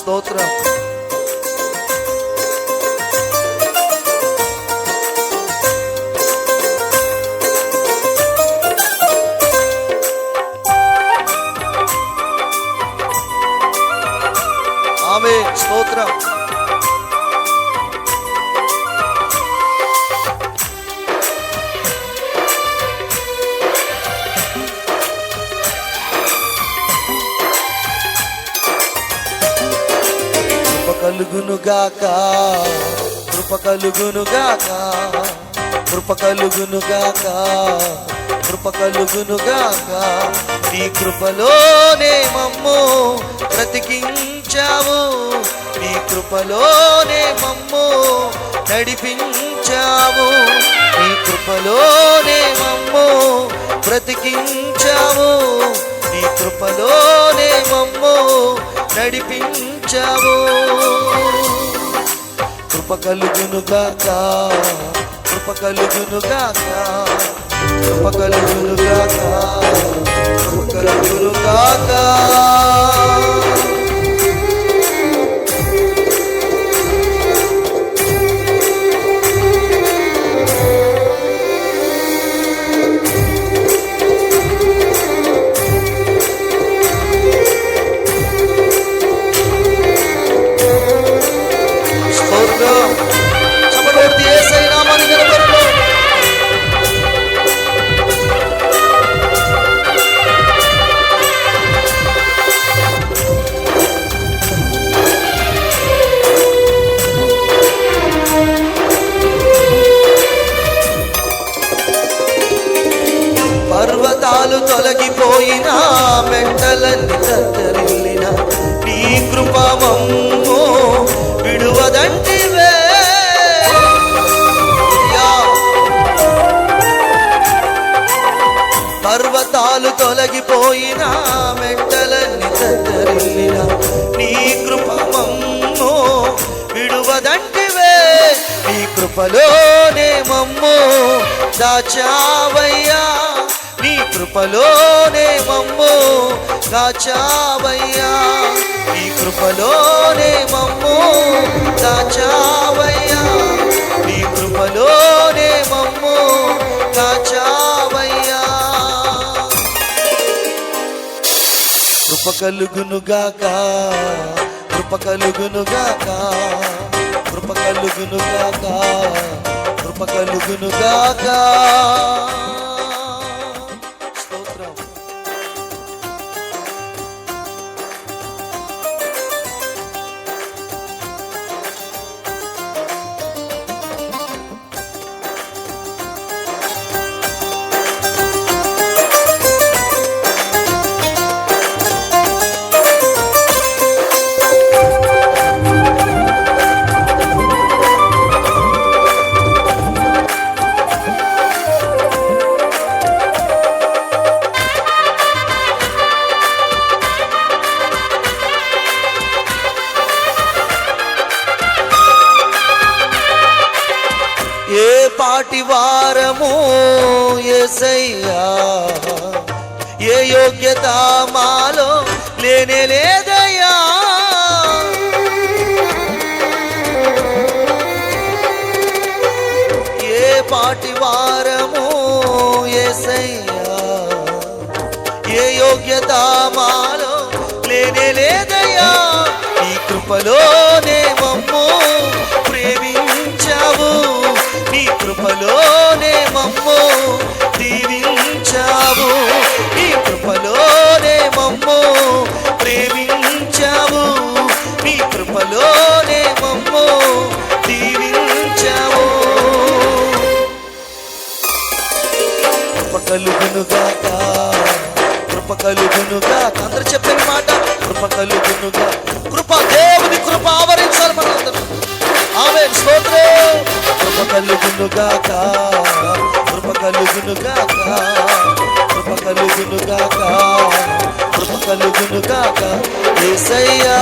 స్తోత్రం. ఆమేన్ స్తోత్రం. కలుగునుగాక కృప కలుగునుగాక కృప కలుగునుగాక కృప కలుగునుగాక. నీ కృపలోనే మమ్ము బ్రతికించావు, నీ కృపలోనే మమ్ము నడిపించావు, నీ కృపలోనే మమ్ము బ్రతికించావు, నీ కృపలోనే మమ్ము నడిపించావు. కృప కలుగునుగాక కృప కలుగునుగాక కృప కలుగునుగాక కృప కలుగునుగాక. పర్వతాలు తొలగిపోయినా మెంటలన్నీ తత్తరిల్లిన నీ కృప మమ్ము విడువదంటివే. పర్వతాలు తొలగిపోయినా మెంటలన్నీ తత్తరిల్లిన నీ కృప మమ్ము విడువదంటివే. నీ కృపలోనే మమ్ము దాచావయ్యా, నీ కృపలోనే మమ్ము దాచావయ్యా, నీ కృపలోనే మమ్ము దాచావయ్యా, నీ కృపలోనే మమ్ము దాచావయ్యా. కృప కలుగునుగాక కృప కలుగునుగాక కృప కలుగునుగాక కృప కలుగునుగాక. ఏ పాటి వారము యేసయ్యా, ఏ యోగ్యత మాలో లేనే లేదయ్యా. ఏ పాటి వారము యేసయ్యా, ఏ యోగ్యత మాలో లేనే లేదయ్యా. నీ కృపలోనే మమ్ము ప్రేమించావు, నీ కృపలోనే మమ్ము దీవించావు, నీ కృపలోనే మమ్ము ప్రేమించావు, నీ కృపలోనే మమ్ము దీవించావు. కృప కలుగునుగాక కృప కలుగునుగాక. అందరూ చెప్పిన మాట కృప కలుగునుగా. కృప దేవుని కృప ఆవరించాలి మనందరూ. ఆమేన్ స్తోత్రం. కృప కలుగునుగాక కృప కలుగునుగాక కృప కలుగునుగాక కృప కలుగునుగాక. యేసయ్యా